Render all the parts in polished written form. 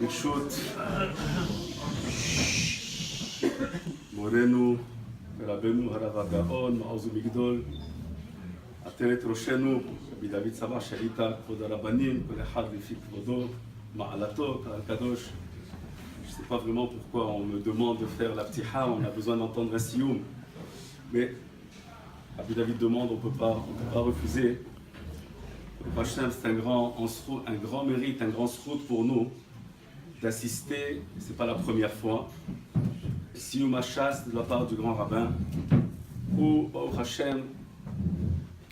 ברשות מורנו ורבנו הרב הגאון, מעוז ומגדול, עטרת ראשנו, רבי דוד סבא שליט"א, כבוד הרבנים, כל אחד לפי כבודו, מעלתו, קהל קדוש. Je ne sais pas vraiment pourquoi on me demande de faire la ptiha, on a besoin d'entendre un sioum. Mais Rabbi David demande, on ne peut pas refuser. Hachem, c'est un grand mérite, un grand srout pour nous d'assister, ce n'est pas la première fois, sioum hachas de la part du grand rabbin, où Baruch Hashem,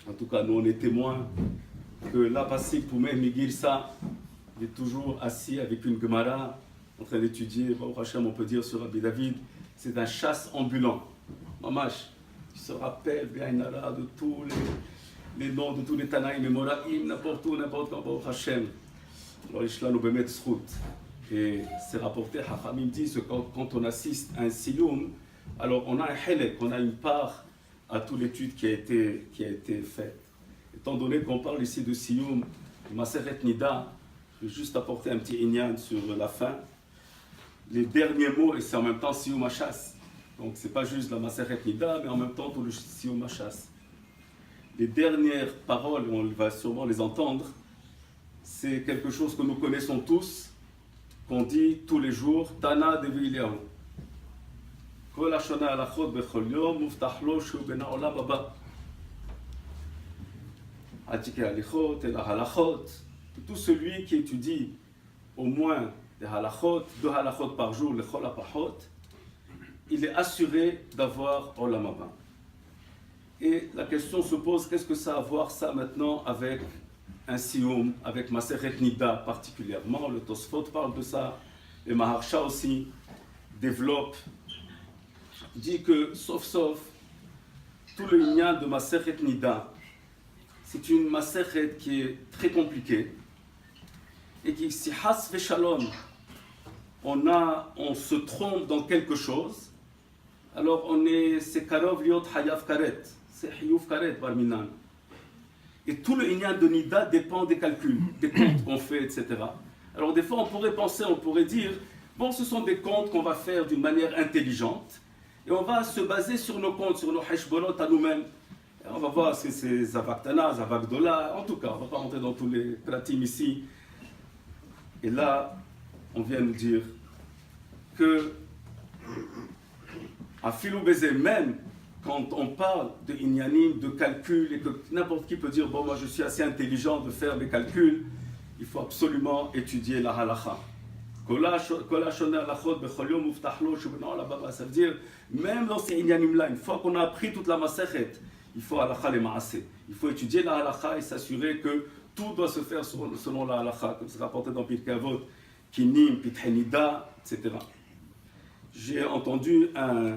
en tout cas nous on est témoins, que l'Abbasik Poumeh Migilsa est toujours assis avec une Gemara, en train d'étudier, Baruch Hashem, on peut dire sur Rabbi David, c'est un chasse ambulant. Mamash, il se rappelle bien de tous les noms de tous les Tanaïm et Moraïm, n'importe où, n'importe quand, Baruch Hashem. Alors, Ishla nous bemet srout. Et c'est rapporté, Hachamim dit que quand on assiste à un siloum, alors on a un helek, on a une part à toute l'étude qui a été faite. Étant donné qu'on parle ici de siloum, Maseret Nida, je vais juste apporter un petit inyan sur la fin. Les derniers mots, et c'est en même temps Sioum Hachas. Donc c'est pas juste la Maseret Nida, mais en même temps tout le Sioum Hachas. Les dernières paroles, on va sûrement les entendre, c'est quelque chose que nous connaissons tous, qu'on dit tous les jours, Tana Devi Eliyahu. Kol hashana alachot bechol yom, muftach lo shu ben ha'olam haba. Hatike alichot et la halachot. Tout celui qui étudie au moins des halachot, 2 halachot par jour, les chol hapachot, il est assuré d'avoir olam haba. Et la question se pose, qu'est-ce que ça a à voir ça maintenant avec un sioum, avec Maseret Nida particulièrement, le Tosfot parle de ça, et Maharsha aussi développe, dit que sauf, tout le lien de Maseret Nida, c'est une Maseret qui est très compliquée, et qui, si has veshalom, on se trompe dans quelque chose, alors c'est karov liot hayav karet, c'est hiyuv karet barminan. Et tout le inyan de Nida dépend des calculs, des comptes qu'on fait, etc. Alors des fois on pourrait dire, bon ce sont des comptes qu'on va faire d'une manière intelligente, et on va se baser sur nos comptes, sur nos heshbonot à nous-mêmes. Et on va voir si c'est Zavaktana, Zavakdola, en tout cas, on ne va pas rentrer dans tous les pratim ici. Et là, on vient nous dire que à Filou Bézé, même quand on parle de inyanim, de calcul, et que n'importe qui peut dire, bon, moi je suis assez intelligent de faire des calculs, il faut absolument étudier la halacha. Ça veut dire, même dans ces inyanim-là, une fois qu'on a appris toute la masechet, il faut halacha les maaseh. Il faut étudier la halacha et s'assurer que tout doit se faire selon la halacha, comme c'est rapporté dans Pirkei Avot, Kinim, Pitchei Nida, etc. J'ai entendu un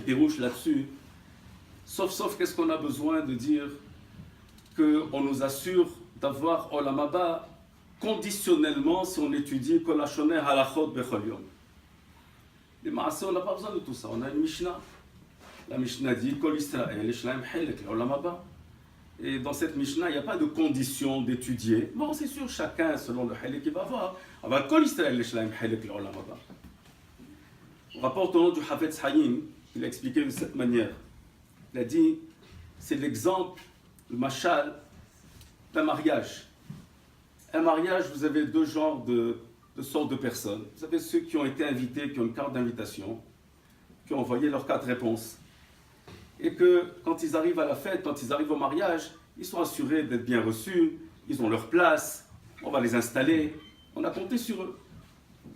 pirouche là-dessus, sauf qu'est-ce qu'on a besoin de dire qu'on nous assure d'avoir olam haba conditionnellement si on étudie kol hashoneh halachot bechol yom. Les maaseh, on n'a pas besoin de tout ça, on a une Mishnah. La Mishnah dit kol Israël yesh lahem chelek olam haba. Et dans cette Mishnah, il n'y a pas de condition d'étudier. Bon, c'est sûr, chacun selon le chelek qu'il va avoir. Alors kol Israël yesh lahem chelek olam haba. On rapporte au nom du Hafetz Haïm, il a expliqué de cette manière. Il a dit, c'est l'exemple, le mashal, d'un mariage. Un mariage, vous avez 2 genres de sortes de personnes. Vous avez ceux qui ont été invités, qui ont une carte d'invitation, qui ont envoyé leur carte réponse. Et que quand ils arrivent à la fête, quand ils arrivent au mariage, ils sont assurés d'être bien reçus, ils ont leur place, on va les installer, on a compté sur eux.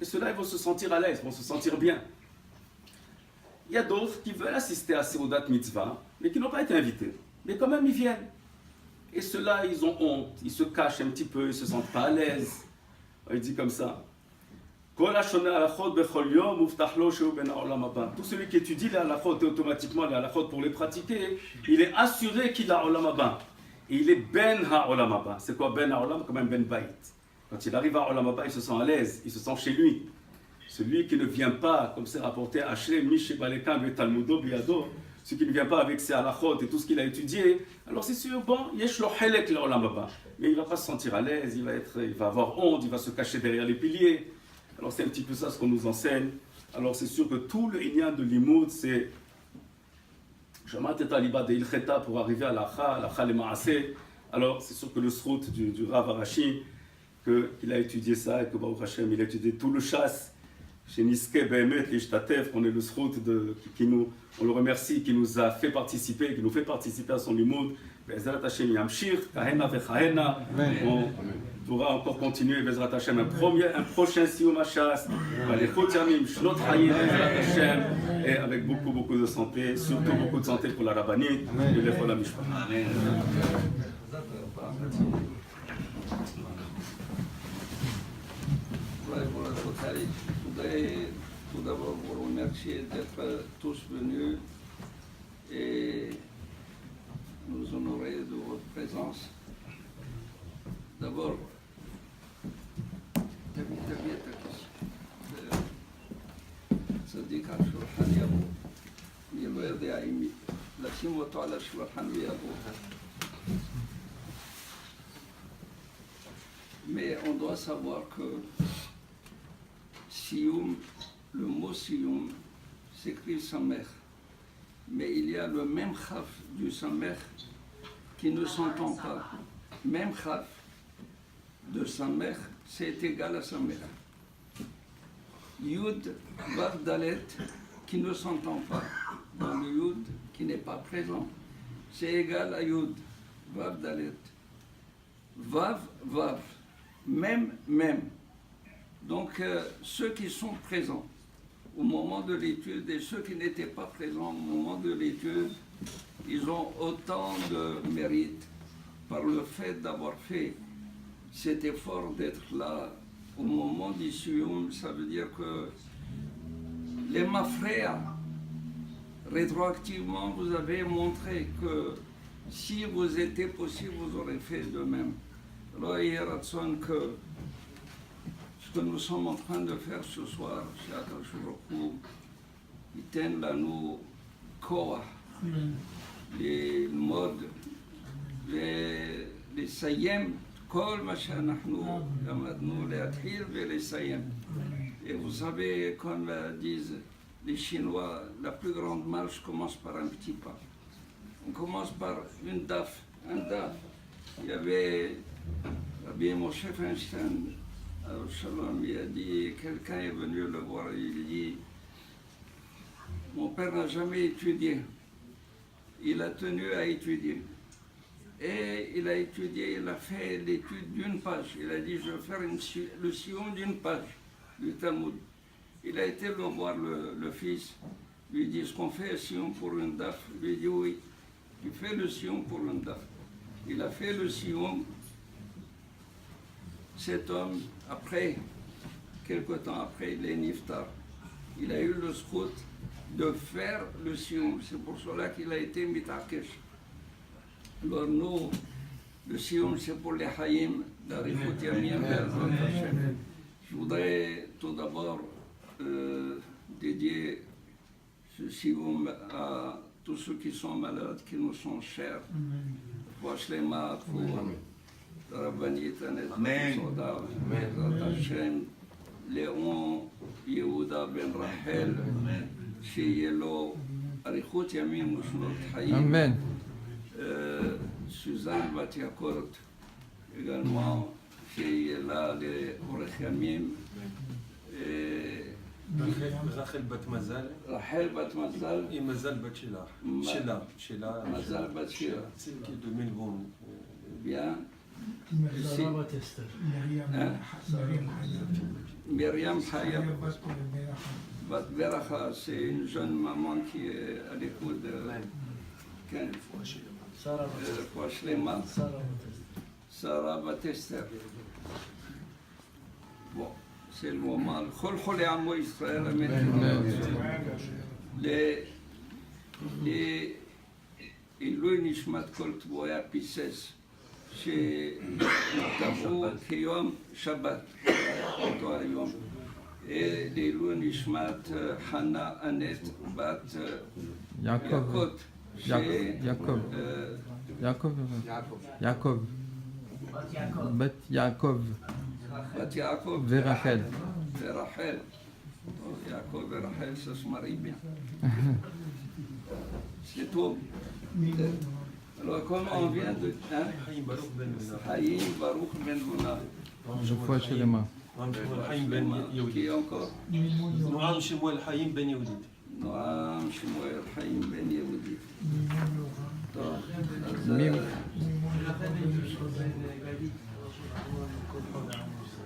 Et ceux-là, ils vont se sentir à l'aise, vont se sentir bien. Il y a d'autres qui veulent assister à Seudat Mitzvah, mais qui n'ont pas été invités. Mais quand même, ils viennent. Et ceux-là, ils ont honte, ils se cachent un petit peu, ils ne se sentent pas à l'aise. Il dit comme ça. Tout celui qui étudie les halachot et automatiquement les halachot pour les pratiquer, il est assuré qu'il a olam haba. Et il est ben ha-olam haba. C'est quoi ben ha-olam? Comme un ben bait. Quand il arrive à olam haba, il se sent à l'aise, il se sent chez lui. Celui qui ne vient pas, comme c'est rapporté, celui qui ne vient pas avec ses halachot et tout ce qu'il a étudié, alors c'est sûr, bon, yesh lo helek l'olam haba. Mais il ne va pas se sentir à l'aise, il va avoir honte, il va se cacher derrière les piliers. Alors c'est un petit peu ça ce qu'on nous enseigne. Alors c'est sûr que tout le inyan de l'imoud, c'est Jamat et Taliba de Ilcheta pour arriver à l'Acha le Maaseh. Alors c'est sûr que le srout du Rav Arashi, qu'il a étudié ça et que Baruch Hashem, il a étudié tout le chasse. Chez Niske Behemet, l'Ishtatef, qu'on est le srout on le remercie, qui nous a fait participer, qui nous fait participer à son limoud. Bezrat Hashem Yamshir, Kahena Vechahena. On pourra encore continuer, Bezrat Hashem, un prochain Siyum HaShas, Balechot Yamim, Shnot Hayim, Bezrat Hashem, et avec beaucoup de santé, surtout beaucoup de santé pour la Rabbanit et les Chol HaMishpach. Amen. Je voudrais tout d'abord vous remercier d'être tous venus et nous honorer de votre présence. D'abord, صديق على الشرحان يا أبو يلوير دي عيمي لكن وطع على الشرحان يا أبو. Mais on doit savoir que Siyum, le mot Siyum s'écrit Samer, mais il y a le même Chaf du Samer qui ne s'entend pas. Même Chaf de Samer, c'est égal à Samer. Yud, Vav, Dalet, qui ne s'entend pas. Dans le Yud, qui n'est pas présent, c'est égal à Yud, Vav, Dalet. Vav, Vav, même. Donc, ceux qui sont présents au moment de l'étude et ceux qui n'étaient pas présents au moment de l'étude, ils ont autant de mérite par le fait d'avoir fait cet effort d'être là au moment du Siyum. Ça veut dire que les Mafréas, rétroactivement, vous avez montré que si vous étiez possible, vous aurez fait de même. Alors, il y a raison que ce que nous sommes en train de faire ce soir, chez Akadosh Baruch Hu, ייתן לנו כוח ללמוד ולסיים כל מה שאנחנו למדנו, להתחיל ולסיים. Et vous savez, comme disent les Chinois, la plus grande marche commence par un petit pas. On commence par un daf. Il y avait Rabbi Moshe Feinstein, Shalom, il a dit, quelqu'un est venu le voir, il dit, mon père n'a jamais étudié, il a tenu à étudier. Et il a étudié, il a fait l'étude d'une page. Il a dit, je vais faire le sillon d'une page du Talmud. Il a été le voir, le fils, lui dit, est-ce qu'on fait un sillon pour une daf? Il lui dit, oui, il fait le sillon pour une daf. Il a fait le sillon. Cet homme, après, quelque temps après, il est niftar. Il a eu le scout de faire le sillon. C'est pour cela qu'il a été mitakesh. Alors nous, le sillon, c'est pour les haïm, la rifut yamim, je voudrais tout d'abord dédier ce sillon à tous ceux qui sont malades, qui nous sont chers. Washlema pour Rabbanit Anet Sodav, Bezrat Hashem, Léon Yehuda Ben Rachel, שיהיה לו אריכות ימים ושנות חיים. אמן. סוזן בת יקורת, également, שיהיה לה לאורך ימים. רחל בת מזל. רחל בת מזל. היא מזל בת שלה. שלה. מזל בת שלה. de Melbourne. Bien. سارة בת אסתר. מרים חיה. Bat Beracha, c'est une jeune maman qui est à l'écoute de Shlema. Sarah Bat Esther. Bon, c'est le moment. Chol Chol Amo Israël, les Ilui Nishmat Kol Tvoya Pisces, chez Tavu Kiyom Shabbat, אותו היום. לעילוי נשמת חנה אנט בת Yakot, Yaakov. euh, Yaakov. Yaakov. Bet Yaakov. Bat Yaakov Verachel. et Rachel. Oh, Yaakov et Rachel, ça se marie bien. C'est tout. Alors, comme on vient de... Hein? حي باروك بن لونا Haïm Baruch Ben Luna. Refoua Shelema. نعم شموال حيم بن Qui يوليد encore? نعم شموال حيم بن يوليد Noam Shmuel Haïm Ben Yehudi. טוב, אז... מי-